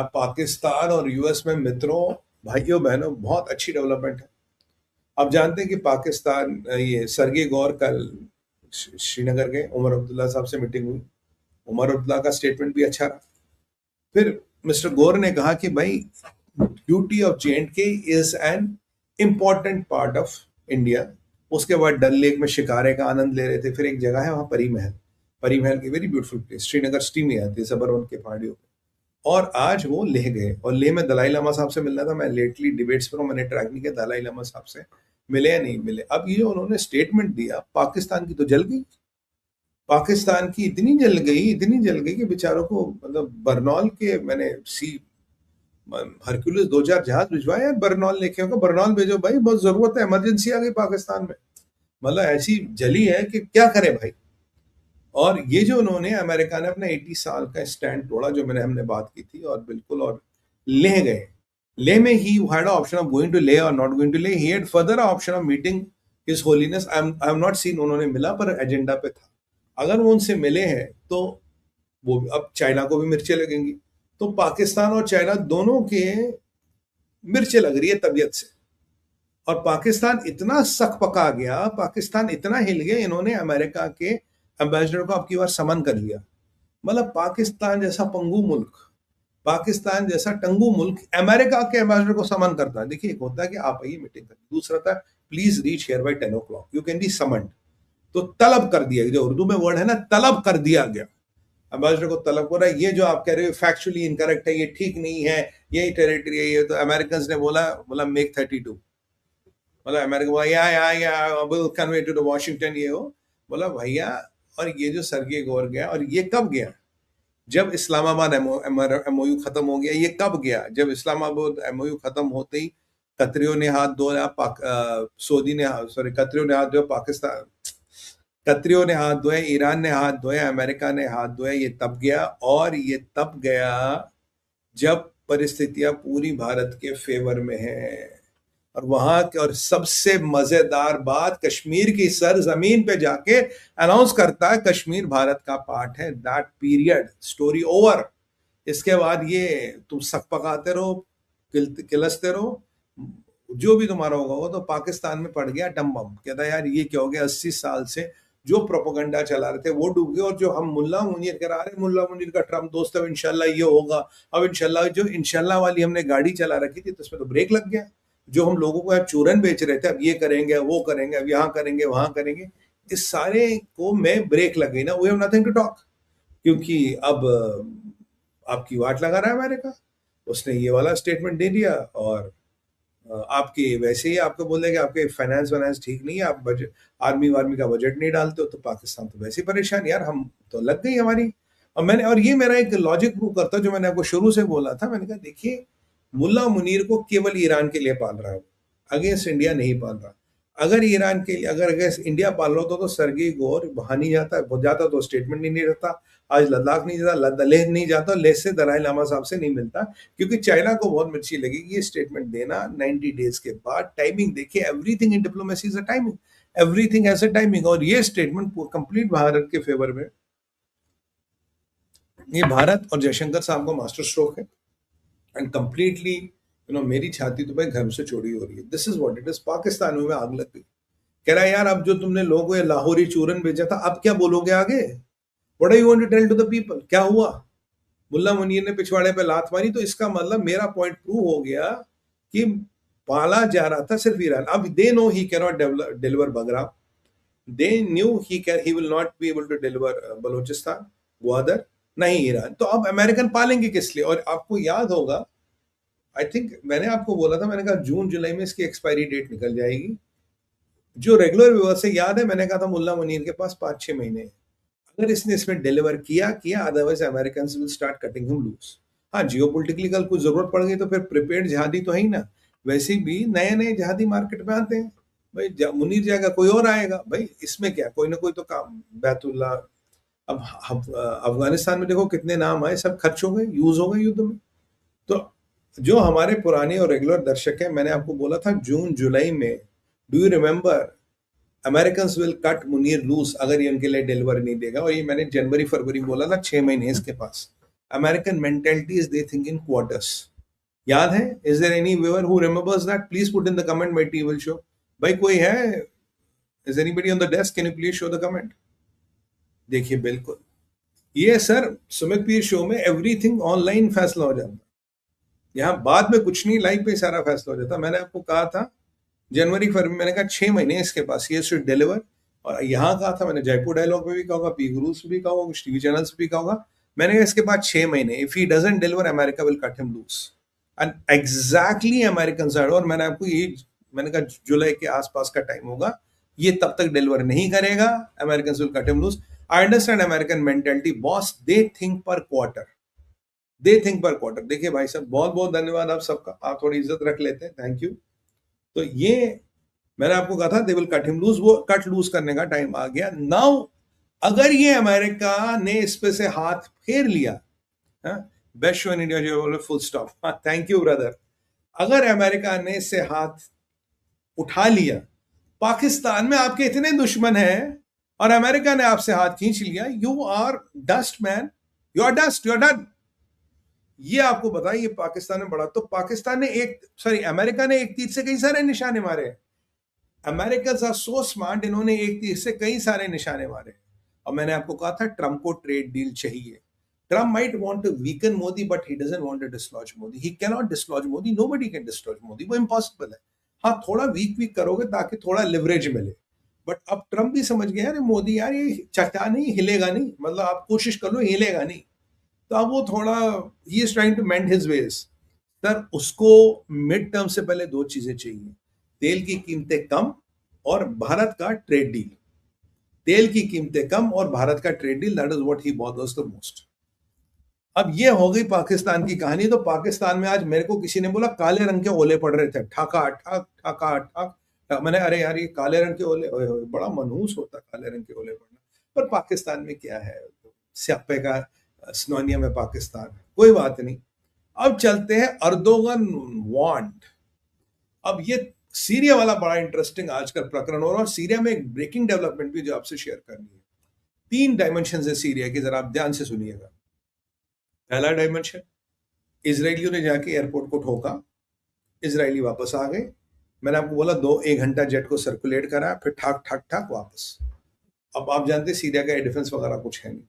पाकिस्तान और यूएस में मित्रों, भाइयों बहनों, बहुत अच्छी डेवलपमेंट है। आप जानते हैं कि पाकिस्तान ये सरगी गौर कल श्रीनगर गए, उमर अब्दुल्ला साहब से मीटिंग हुई। उमर अब्दुल्ला का स्टेटमेंट भी अच्छा रहा। फिर मिस्टर गौर ने कहा कि भाई duty of J&K is an important part of India. उसके बाद डल लेक में शिकारे का आनंद ले रहे थे। फिर एक जगह है वहां परी महल, परी महल की very beautiful place, Srinagar city में आती है सबरवन के पहाड़ियों पे। और आज वो लेह गए और लेह में दलाई लामा साहब से मिलना था। मैं लेटली डिबेट्स पर हूं, मैंने ट्रैक नहीं किया दलाई लामा साहब से मिले या नहीं मिले। अब ये उन्होंने स्टेटमेंट दिया, पाकिस्तान की तो जल गई, पाकिस्तान की इतनी जल गई कि बेचारों को, मतलब बरनौल के मैंने सी हरक्यूलिस 2 4 जहाज भिजवाए यार, बरनौल लेके होगा, बरनौल भेजो भाई, बहुत जरूरत है, इमरजेंसी आ गई पाकिस्तान में। मतलब ऐसी जली है कि क्या करे भाई। और ये जो उन्होंने, अमेरिका ने अपना 80 साल का स्टैंड तोड़ा, जो हमने बात की थी, और बिल्कुल, और ले गए। ले में he had option of going to Leh और not going to Leh, he had further option of meeting his holiness. I have not seen उन्होंने मिला, पर एजेंडा पे था। अगर वो उनसे मिले हैं तो वो, अब चाइना को भी मिर्चें लगेंगी, तो पाकिस्तान और चाइना दोनों के मिर्चें लग रही है तबीयत से। और पाकिस्तान इतना सक पका गया, पाकिस्तान इतना हिल गया, इन्होंने अमेरिका के एम्बेसडर को आपकी बार समन कर लिया। मतलब पाकिस्तान जैसा पंगु मुल्क, पाकिस्तान जैसा टंगू मुल्क अमेरिका के एम्बेसडर को समन करता है। देखिए, एक होता है कि आप आइए मीटिंग करें, दूसरा था please reach here bye 10 o'clock, you can be summoned. तो तलब कर दिया, जो उर्दू में वर्ड है ना, तलब कर दिया गया। एम्बेसडर को तलब हो रहा है, ये जो आप कह रहे हो फैक्चुअली इनकरेक्ट है, ये ठीक नहीं है, यही टेरिटरी है ये। तो अमेरिकन ने बोला बोला मेक 32, बोला अमेरिका बोला या will convey to the Washington, ये हो। बोला भैया, और ये जो सरगे गौर गया, और ये कब गया? जब इस्लामाबाद एमओयू खत्म हो गया। ये कब गया? जब इस्लामाबाद एमओयू खत्म होते ही कतरियों ने हाथ धोया, सऊदी ने, सॉरी, कतरियों ने हाथ धोया, पाकिस्तान, कतरियों ने हाथ धोए, ईरान ने हाथ धोए, अमेरिका ने हाथ धोए। ये तब गया, और ये तब गया जब परिस्थितियां पूरी भारत के फेवर में है। और वहां के, और सबसे मजेदार बात, कश्मीर की सर जमीन पे जाके अनाउंस करता है कश्मीर भारत का पार्ट है। That period, story over. इसके बाद ये तुम सक पकाते रहो, किलसते रहो, जो भी तुम्हारा होगा वो। तो पाकिस्तान में पड़ गया डम बम, कहता यार ये क्या हो गया, 80 साल से जो प्रोपोगंडा चला रहे थे वो डूब गए। और जो हम मुल्ला मुनीर करा रहे, मुल्ला मुनीर का ट्रम्प दोस्त, अब इंशाल्लाह ये होगा, अब इंशाल्लाह, जो इंशाल्लाह वाली हमने गाड़ी चला रखी थी, तो उसमें तो ब्रेक लग गया। जो हम लोगों को चूरन बेच रहे थे, अब ये करेंगे, वो करेंगे, अब यहाँ करेंगे, वहां करेंगे, इस सारे को में ब्रेक लग गई ना। We have nothing to talk, क्योंकि अब आपकी वाट लगा रहा है अमेरिका। उसने ये वाला स्टेटमेंट दे दिया, और आपके वैसे ही आपको बोल देंगे आपके फाइनेंस वाइनेंस ठीक नहीं है, आप बजट, आर्मी वार्मी का बजट नहीं डालते हो, तो पाकिस्तान तो वैसे ही परेशान। यार हम तो लग गई हमारी। और ये मेरा एक लॉजिक प्रूव करता, जो मैंने आपको शुरू से बोला था। मैंने कहा देखिए, मुल्ला मुनीर को केवल ईरान के लिए पाल रहा है, अगेंस्ट इंडिया नहीं पाल रहा। अगर ईरान के लिए, अगर अगेंस्ट इंडिया पाल रहा होता तो सरगी गौर वहां नहीं जाता, जाता तो स्टेटमेंट नहीं रहता। आज लद्दाख नहीं जाता, लेह नहीं जाता, लेह से दलाई लामा साहब से नहीं मिलता, क्योंकि चाइना को बहुत मिर्ची लगेगी ये स्टेटमेंट देना 90 डेज के बाद। टाइमिंग देखिए, everything in diplomacy is a timing, everything has a timing. और ये स्टेटमेंट कंप्लीट भारत के फेवर में, ये भारत और जयशंकर साहब को मास्टर स्ट्रोक है। एंड कंप्लीटली मेरी छाती तो भाई घर से चोरी हो रही है। This is what it is. Pakistan में आग लग गई। कह रहा है यार, अब जो तुमने लोगों को लाहौरी चूरन भेजा था, अब क्या बोलोगे आगे? What are you want to tell to the people? क्या हुआ? मुल्ला मुनीर ने पिछवाड़े पे लात मारी, तो इसका मतलब मेरा पॉइंट प्रूव हो गया कि पाला जा रहा था सिर्फ ईरान। अब they know he can not deliver बगरा, they knew he will not be able to deliver Balochistan, Gwadar, नहीं ईरान। तो अब अमेरिकन पालेंगे किस लिए? और आपको याद होगा, आई थिंक मैंने आपको बोला था, मैंने कहा जून जुलाई में इसकी एक्सपायरी डेट निकल जाएगी। जो रेगुलर व्यूअर से याद है, मैंने कहा था मुल्ला मुनीर के पास 5-6 महीने हैं। अगर इसने इसमें डिलीवर किया, otherwise American will start cutting him loose. हाँ, जियोपॉलिटिकली कल कुछ जरूरत पड़ गई तो फिर प्रिपेयर्ड जहादी तो है ही ना। वैसे भी नए नए जहादी मार्केट में आते हैं भाई। मुनीर जाएगा, कोई और आएगा भाई, इसमें क्या, कोई ना कोई तो काम। बैतुल्ला, अब अफगानिस्तान में देखो कितने नाम आए, सब खर्च हो गए, यूज हो गए युद्ध में। तो जो हमारे पुराने और रेगुलर दर्शक हैं, मैंने आपको बोला था जून जुलाई में, do you remember, American will cut Munir loose अगर ये उनके लिए डिलीवर नहीं देगा। और ये मैंने जनवरी फरवरी बोला था, 6 महीने इसके पास। American mentality is they think in quarters. याद है? Is there any viewer who remembers that? Please put in the comment, my team will show. भाई कोई है? Is anybody on the desk? Can you please show the comment? देखिए बिल्कुल ये sir Sumit पीर show में everything online फैसला हो जाता. यहाँ बाद में कुछ नहीं, लाइव पे सारा फैसला हो जाता. मैंने आपको कहा था जनवरी फरवरी, मैंने कहा 6 महीने इसके पास, ये शुड डिलीवर. और यहाँ कहा था मैंने, जयपुर डायलॉग में भी कहा होगा, पी गुरुज भी कहा होगा, कुछ टीवी चैनल्स भी कहा होगा. मैंने कहा इसके बाद 6 महीने, if he doesn't deliver America will cut him loose. And exactly American side. और मैंने आपको ये, मैंने कहा जुलाई के आसपास का टाइम होगा, ये तब तक डिलीवर नहीं करेगा, American will cut him loose. I understand American mentality boss, they think per quarter, they think per quarter. देखिए भाई साहब बहुत बहुत धन्यवाद आप सबका, आप थोड़ी इज्जत रख लेते हैं, थैंक यू. तो ये मैंने आपको कहा था they will cut him loose, वो कट लूज करने का टाइम आ गया नाउ. अगर ये अमेरिका ने इस पे से हाथ फेर लिया, बेस्ट शो इन इंडिया जो बोले full stop, thank you brother. अगर अमेरिका ने इससे हाथ उठा लिया, पाकिस्तान में आपके इतने दुश्मन हैं और अमेरिका ने आपसे हाथ खींच लिया, you are dust man, you are dust, you are done. ये आपको बताया, ये पाकिस्तान में बड़ा, तो पाकिस्तान ने अमेरिका ने एक तीर से कई सारे निशाने मारे. अमेरिकन्स आर सो स्मार्ट, इन्होंने एक तीर से कई सारे निशाने मारे. और मैंने आपको कहा था ट्रम्प को ट्रेड डील चाहिए. Trump might want to weaken Modi, but he doesn't want to dislodge Modi. He cannot dislodge Modi. Nobody can dislodge Modi. वो impossible है. हाँ थोड़ा वीक करोगे ताकि थोड़ा लिवरेज मिले. बट अब ट्रम्प भी समझ गया यार मोदी यार ये चटा नहीं, हिलेगा नहीं, मतलब आप कोशिश कर लो हिलेगा नहीं. तो अब वो थोड़ा he is trying to mend his ways. Sir उसको मिड टर्म से पहले दो चीजें चाहिए, तेल की कीमतें कम और भारत का ट्रेड डील. तेल की कीमतें कम और भारत का trade deal, that is what he bothers the most. अब ये हो गई पाकिस्तान की कहानी. तो पाकिस्तान में आज मेरे को किसी ने बोला काले रंग के ओले पड़ रहे थे, ठाका ठाक ठाका ठाक. मैंने अरे यार ये काले रंग के ओले, ओए ओए, बड़ा मनहूस होता काले रंग के ओले पड़ना. पर पाकिस्तान में क्या है, स्यापे का स्नोनिया में पाकिस्तान, कोई बात नहीं. अब चलते हैं अर्दोगन वांट. अब ये सीरिया वाला बड़ा इंटरेस्टिंग आजकल प्रकरण हो रहा है, और सीरिया में एक ब्रेकिंग डेवलपमेंट भी जो आपसे शेयर करनी है. 3 डायमेंशन है सीरिया की, जरा आप ध्यान से सुनिएगा. पहला डायमेंशन, इजरायलियों ने जाके एयरपोर्ट को ठोका, इजरायली वापस आ गए. मैंने आपको बोला 1 घंटा जेट को सर्कुलेट करा, फिर ठाक ठाक ठाक वापस. अब आप जानते सीरिया का डिफेंस वगैरह कुछ है नहीं.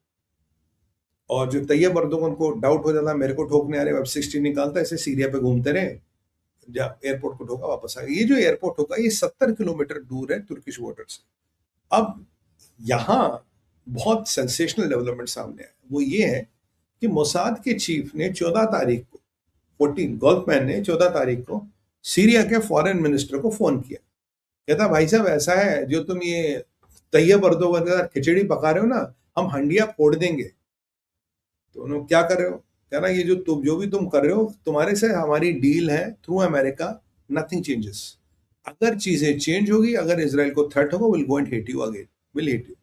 और जो तैयब अर्दोगन को डाउट हो जाता मेरे को ठोकने आ रहे, F-16 निकालता, ऐसे सीरिया पे घूमते रहे, एयरपोर्ट को ठोका वापस आ गया. ये जो एयरपोर्ट ठोका ये 70 किलोमीटर दूर है तुर्किश बॉर्डर से. अब यहाँ बहुत सेंसेशनल डेवलपमेंट सामने आया, वो ये है कि मोसाद के चीफ ने 14 तारीख को, 14 गोल्फमैन ने 14 तारीख को सीरिया के फॉरेन मिनिस्टर को फोन किया. कहता भाई साहब ऐसा है, जो तुम ये तैयब अर्दोगन के साथ खिचड़ी पका रहे हो ना, हम हंडिया फोड़ देंगे. तो उन्होंने क्या कर रहे हो, कह रहा ये जो भी तुम कर रहे हो, तुम्हारे से हमारी डील है थ्रू अमेरिका, नथिंग चेंजेस. अगर चीजें चेंज होगी, अगर इसराइल को थ्रेट होगा, will go and hit you again, will hit you.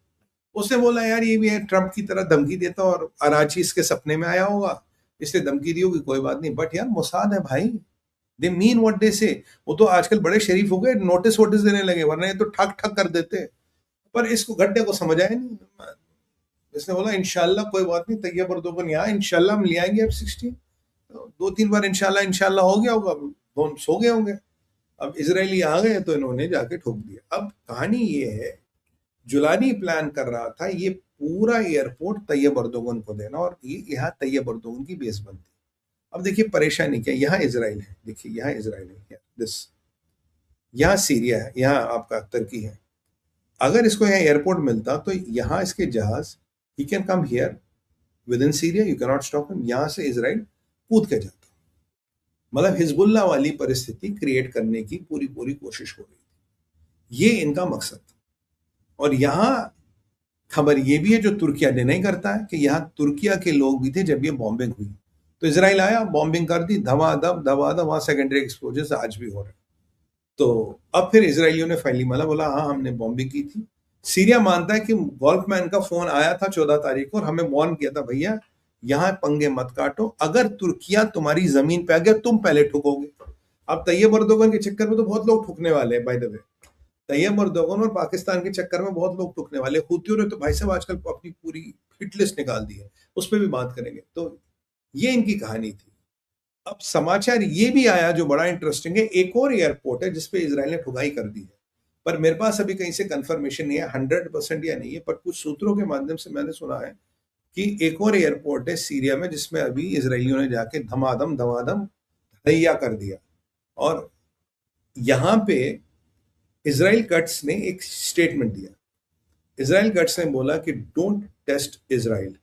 उसने बोला यार ये भी है ट्रम्प की तरह धमकी देता, और अराची इसके सपने में आया होगा इसलिए धमकी दी होगी, कोई बात नहीं. बट यार मोसाद है भाई, दे मीन व्हाट दे से. वो तो आजकल बड़े शरीफ हो गए, नोटिस वोटिस देने लगे, वरना ये तो ठक ठक कर देते. पर इसको गड्ढे को समझ आया नहीं. इसने बोला इंशाल्लाह कोई बात नहीं, तैयब अर्दोगन यहाँ इंशाल्लाह हम ले आएंगे F-16. 2-3 बार इंशाल्लाह इंशाल्लाह हो गया होगा, सो गए होंगे. अब इसराइली आ गए तो इन्होंने जाके ठोक दिया. अब कहानी ये है, जुलानी प्लान कर रहा था ये पूरा एयरपोर्ट तैयब अर्दोगन को देना, और ये यहाँ तैयब अर्दोगन की बेस बनती. अब देखिए परेशानी क्या, यहाँ इसराइल है, देखिए यहाँ इसराइल है, दिस यहाँ सीरिया है, यहाँ आपका तुर्की है. अगर इसको यहाँ एयरपोर्ट मिलता तो यहाँ इसके जहाज, he can come here with in Syria, you can not stop him. यहाँ से इसराइल कूद के जाता. मतलब हिजबुल्लाह वाली परिस्थिति क्रिएट करने की पूरी पूरी कोशिश हो रही थी, ये इनका मकसद था. और यहाँ खबर ये भी है, जो तुर्किया डिनाई करता है, कि यहाँ तुर्किया के लोग भी थे जब ये बॉम्बिंग हुई. तो इसराइल आया, बॉम्बिंग कर दी, धमाधम वहां सेकेंडरी एक्सप्लोजन आज भी हो रहे हैं. तो अब फिर इसराइलियों ने फाइनली बोला हाँ हमने बॉम्बिंग की थी. सीरिया मानता है कि गोल्फमैन का फोन आया था 14 तारीख को और हमें वार्न किया था भैया यहाँ पंगे मत काटो, अगर तुर्किया तुम्हारी जमीन पे आ गया तुम पहले ठुकोगे. अब तैयब अर्दोगन के चक्कर में तो बहुत लोग ठुकने वाले हैं, by the way. Tayyip Erdogan और पाकिस्तान के चक्कर में बहुत लोग ठुकने वाले. हुतियों ने तो भाई साहब आजकल अपनी पूरी हिट लिस्ट निकाल दी है, उस पर भी बात करेंगे. तो ये इनकी कहानी थी। अब समाचार ये भी आया जो बड़ा इंटरेस्टिंग है, एक और एयरपोर्ट है जिसपे इजराइल ने ठुकाई कर दी है, पर मेरे पास अभी कहीं से कंफर्मेशन नहीं है 100% या नहीं है, पर कुछ सूत्रों के माध्यम से मैंने सुना है कि एक और एयरपोर्ट है सीरिया में जिसमें अभी इसराइलियों ने जाके धमाधम धमाधम धैया कर दिया। और यहां पे इजराइल कट्स ने एक स्टेटमेंट दिया। इजराइल कट्स ने बोला कि डोंट टेस्ट इजराइल,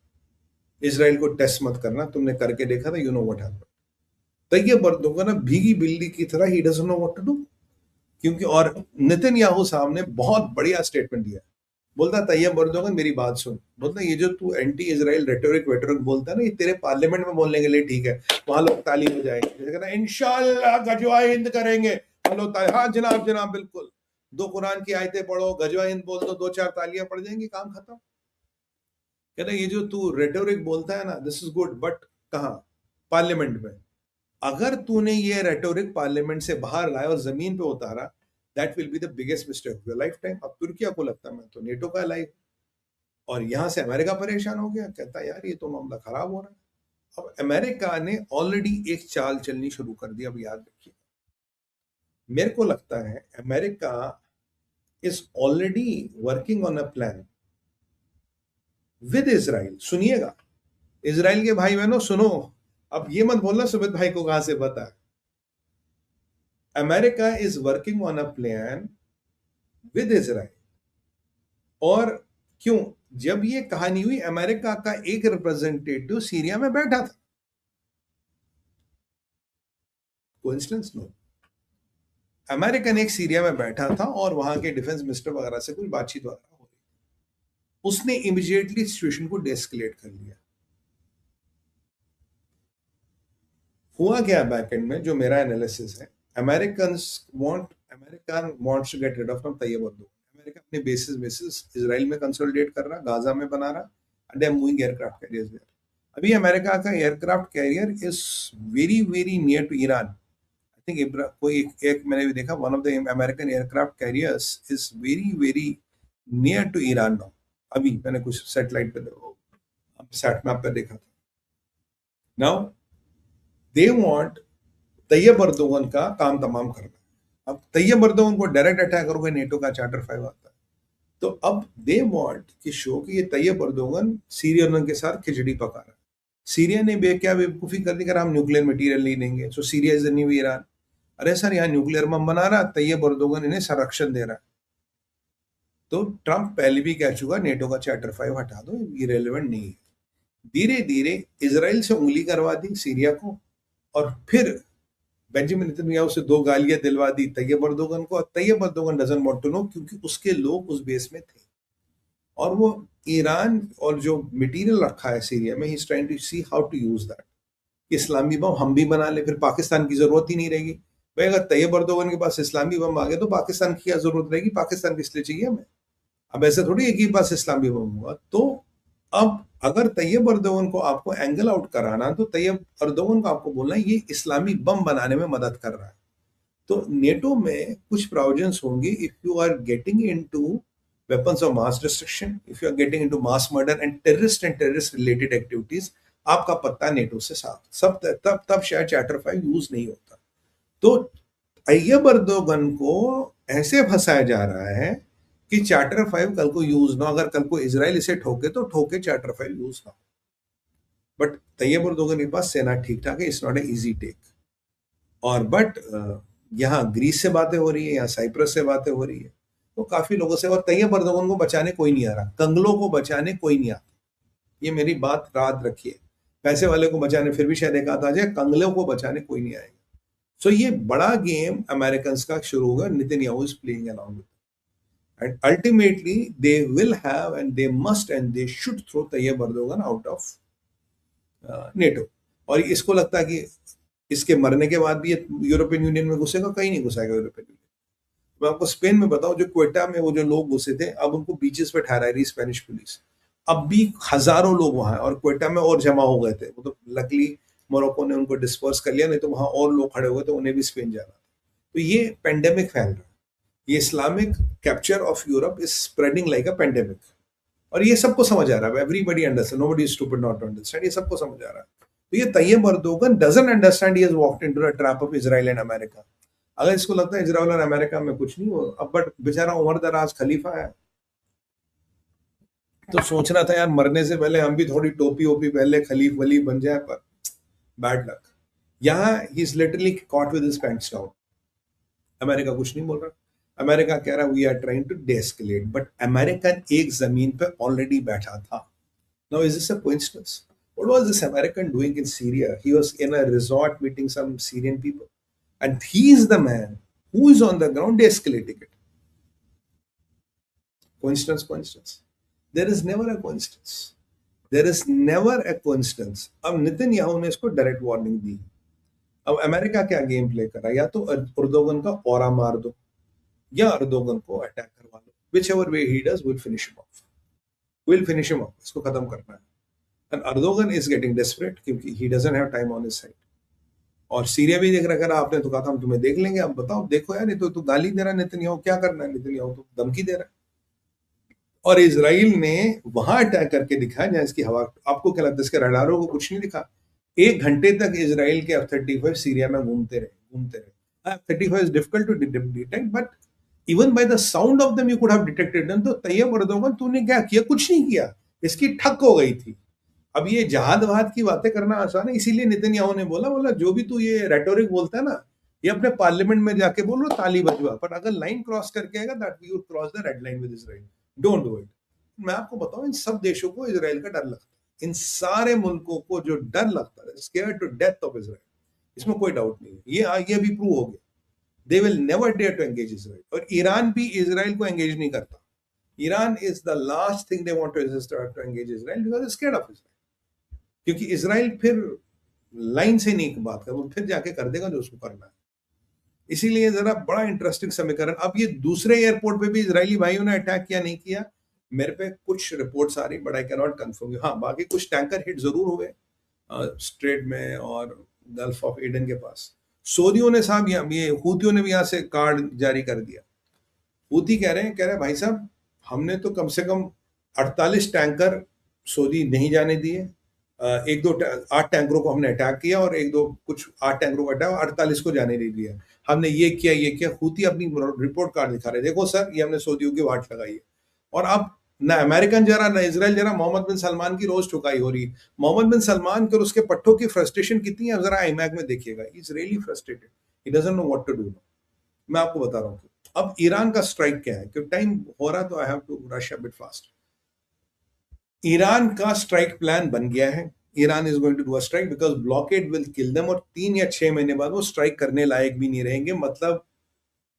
इजराइल को टेस्ट मत करना, तुमने करके देखा था, you know what happened. Tayyip Erdogan ना भीगी बिल्ली की तरह he doesn't know what to do, क्योंकि और नेतन्याहू साहब ने बहुत बढ़िया स्टेटमेंट दिया। बोलता तैयब एर्दोगन मेरी बात सुन, बोलता ये जो तू एंटी इजराइल रेटोरिक वेटोरिक बोलता है ना, ये तेरे पार्लियामेंट में बोलने के लिए ठीक है, वहां लोग ताली हो जाएंगे, जैसे कहना इंशाल्लाह गजवा हिंद करेंगे, हम लोग हाँ जनाब जनाब बिल्कुल, 2 कुरान की आयतें पढ़ो, गजवा हिंद बोल दो, 2-4 तालियां पड़ जाएंगी, काम खत्म। कहना ये जो तू रेटोरिक बोलता है ना, दिस इज गुड, बट कहाँ? पार्लियामेंट में। अगर तूने ये रेटोरिक पार्लियामेंट से बाहर लाया और जमीन पे उतारा, that will be the biggest mistake of your life time. अब तुर्किया को लगता है मैं तो नेटो का लाइफ, और यहां से अमेरिका परेशान हो गया, कहता है यार ये तो मामला खराब हो रहा है। अब अमेरिका ने ऑलरेडी एक चाल चलनी शुरू कर दी, अब याद रखिए। मेरे को लगता है America is already working on a plan with Israel. सुनिएगा इजराइल के भाई बहनों, सुनो, अब ये मत बोलना सुमित भाई को कहां से पता है। America is working on a plan with Israel. और क्यों? जब ये कहानी हुई, अमेरिका का एक रिप्रेजेंटेटिव सीरिया में बैठा था। कोइंसिडेंस? नो। अमेरिकन एक सीरिया में बैठा था और वहां के डिफेंस मिनिस्टर वगैरह से कुछ बातचीत वगैरह हो रही थी। उसने इमीडिएटली सिचुएशन को डेस्केलेट कर लिया। हुआ क्या बैकएंड में, जो मेरा एनालिसिस है, America wants to get rid of Tayyip Erdogan. America अपने बेसिस इजराइल में कंसोलिडेट कर रहा, गाजा में बना रहा, and they are moving aircraft carriers there. अभी अमेरिका का aircraft carrier is very very near to Iran. I think कोई एक मैंने भी देखा, one of the American aircraft carriers is very very near to Iran now. अभी मैंने कुछ सैटेलाइट पे सैट मैप पे देखा था। Now they want Tayyip Erdogan का काम तमाम करना। अब तैयब एर्दोगन को डायरेक्ट अटैक करोगे, नेटो का चार्टर 5 आता है, तो अब दे वांट कि शो कि ये तैयब एर्दोगन सीरियन के साथ खिचड़ी पका रहा है। सीरिया ने क्या बेवकूफी कर दी, हम न्यूक्लियर मटेरियल नहीं देंगे, so Syria is the new Iran. अरे सर, यहाँ न्यूक्लियर बम बना रहा, तैयब एर्दोगन इन्हें संरक्षण दे रहा है। तो ट्रंप पहले भी कह चुका, नेटो का चार्टर 5 हटा दो, ये रेलेवेंट नहीं है। धीरे धीरे इजराइल से उंगली करवा दी सीरिया को, और फिर बेंजामिन नेतन्याहू से 2 गालियां दिलवा दी तैयब एर्दोगन को। और Tayyip Erdogan doesn't want to know, क्योंकि उसके लोग उस बेस में थे, और वो ईरान और जो मटेरियल रखा है सीरिया में, he is trying to see how to use that. इस्लामी बम हम भी बना ले, फिर पाकिस्तान की जरूरत ही नहीं रहेगी। भाई अगर तैयब एर्दोगन के पास इस्लामी बम आ गए तो पाकिस्तान की क्या जरूरत रहेगी? पाकिस्तान किस लिए चाहिए हमें? अब ऐसे थोड़ी एक ही पास इस्लामी बम हुआ। तो अब अगर तैयब एर्दोगन को आपको एंगल आउट कराना, तो तैयब एर्दोगन को आपको बोलना ये इस्लामी बम बनाने में मदद कर रहा है। तो नेटो में कुछ प्रोविजंस होंगे, if you are getting into weapons of mass destruction, if you are getting into mass murder and terrorist related activities, आपका पत्ता नेटो से साफ। सब तब शायद चार्टर 5 यूज नहीं होता। तो तैयब एर्दोगन को ऐसे फंसाया जा रहा है कि चार्टर 5 कल को यूज ना, अगर कल को इजराइल इसे ठोके तो ठोके, चार्टर 5 यूज ना। बट तैयब एर्दोगन के पास सेना ठीक ठाक है, it's not a easy take. और बट यहाँ ग्रीस से बातें हो रही है, यहाँ साइप्रस से बातें हो रही है, तो काफी लोगों से। और तैयब एर्दोगन को बचाने कोई नहीं आ रहा, कंगलों को बचाने कोई नहीं आता, ये मेरी बात याद रखिए। पैसे वाले को बचाने फिर भी शायद एक आध आ जाए, कंगलों को बचाने कोई नहीं आएगा। सो ये बड़ा गेम अमेरिकन का शुरू होगा, Netanyahu is playing around with, and ultimately they will have and they must and they should throw Tayyip Erdogan out of NATO. और इसको लगता है कि इसके मरने के बाद भी ये यूरोपियन यूनियन में घुसेगा, कहीं नहीं घुसाएगा यूरोपियन यूनियन। मैं आपको स्पेन में बताऊं, जो क्वेटा में वो जो लोग घुसे थे, अब उनको बीचेस पे ठहरा रही स्पेनिश पुलिस। अब भी हजारों लोग वहां, और क्वेटा में और जमा हो गए थे, वो तो लकली मोरक्को ने उनको डिस्पर्स कर लिया, नहीं तो वहां और लोग खड़े हुए थे, उन्हें भी स्पेन जाना था। तो ये पेंडेमिक फैल रहा है, ये Islamic capture of Europe is spreading like a pandemic. और ये सबको समझ आ रहा है, everybody understand, nobody is stupid not to understand, ये सबको समझ आ रहा है। तो ये Tayyip Erdogan doesn't understand he has walked into the trap of Israel and America. अगर इसको लगता है इजराइल और अमेरिका में कुछ नहीं हो, अब बट बेचारा उमर दराज खलीफा है, तो सोच रहा था यार मरने से पहले हम भी थोड़ी टोपी ओपी पहन ले, खलीफ वलीफ बन जाए, पर बैड लक। यहाँ he is literally caught with his pants down. America कुछ नहीं बोल रहा, अमेरिका कह रहा we are trying to de-escalate, but American एक जमीन पे ऑलरेडी बैठा था। Now is this a coincidence? What was this American doing in Syria? He was in a resort meeting some Syrian people. And he is the man who is on the ground de-escalating it. Coincidence, coincidence. There is never a coincidence. There is never a coincidence. अब Nitin Yahoo ने इसको direct warning दी। अब America क्या game play कर रहा है, या तो अर्दोगन का औरा मार दो या अर्दोगन को अटैक करवा लो, whichever way he does, we'll finish him off. We'll finish him off. इसको खत्म करना है। And Erdogan is getting desperate क्योंकि he doesn't have time on his side. और सीरिया भी देख रखा, आपने तो कहा था हम तुम्हें देख लेंगे, अब बताओ देखो यार, नहीं तो तू गाली दे रहा है नेतन्याहू, क्या करना है नेतन्याहू, तो धमकी दे रहा है। और इजराइल ने वहां अटैक करके दिखाया जहां इसकी हवा, आपको क्या लगता है इसके रडारों को कुछ नहीं दिखा? 1 घंटे तक इजराइल के F-35 सीरिया में घूमते रहे। F-35 is difficult to detect, but even by the sound of them you could have detected them। तो तैयब अर्दोगन तूने क्या किया? कुछ नहीं किया, इसकी ठक हो गई थी। अब ये जहाद वहाद की बातें करना आसान है, इसीलिए नेतन्याहू ने बोला जो भी तू ये रेटोरिक बोलता है ना, ये अपने पार्लियामेंट में जाके बोलो, ताली बजवा, पर अगर लाइन क्रॉस करके आएगा that we would cross the red line with Israel, don't do it. मैं आपको बताऊं, इन सब देशों को इजराइल का डर लगता है, इन सारे मुल्कों को जो डर लगता है, scared to death of Israel, इसमें कोई डाउट नहीं है। ये भी प्रूव हो गया, they will never dare to engage Israel. और ईरान भी इजराइल को एंगेज नहीं करता। Iran is the last thing they want to engage Israel because scared of Israel, क्योंकि इजराइल फिर लाइन से नहीं बात कर, वो फिर जाके कर देगा जो उसको करना है। इसीलिए जरा बड़ा इंटरेस्टिंग समीकरण। अब ये दूसरे एयरपोर्ट पे भी इजरायली भाइयों ने अटैक किया नहीं किया, मेरे पे कुछ रिपोर्ट्स आ रही, but I can not confirm. हाँ, बाकी कुछ टैंकर हिट जरूर हुए स्ट्रेट में और गल्फ ऑफ एडन के पास। सऊदियों ने साहब, ये हूतियों ने भी यहाँ से कार्ड जारी कर दिया। हूती कह रहे हैं भाई साहब, हमने तो कम से कम 48 टैंकर सऊदी नहीं जाने दिए, 8 टैंकरों को हमने अटैक किया और 8 टैंकरों को अटैक, 48 को जाने नहीं दिया, हमने ये किया। हूती अपनी रिपोर्ट कार्ड दिखा रहे, देखो सर ये हमने सऊदियों की वाट लगाई है। और अब ना अमेरिकन जरा ना इजराइल जरा, मोहम्मद बिन सलमान की रोज ठुकाई हो रही। मोहम्मद बिन सलमान के और उसके पट्टों की फ्रस्ट्रेशन कितनी है, जरा आईमैक में देखिएगा। Is really frustrated, he doesn't know what to do. मैं आपको बता रहा हूँ अब ईरान का स्ट्राइक क्या है, क्योंकि टाइम हो रहा, तो I have to rush a bit fast. Iran का स्ट्राइक प्लान बन गया है। Iran is going to do a strike because blockade will kill them, और 3 या 6 महीने बाद वो स्ट्राइक करने लायक भी नहीं रहेंगे, मतलब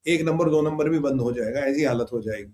1 नंबर 2 नंबर भी बंद हो जाएगा, ऐसी हालत हो जाएगी।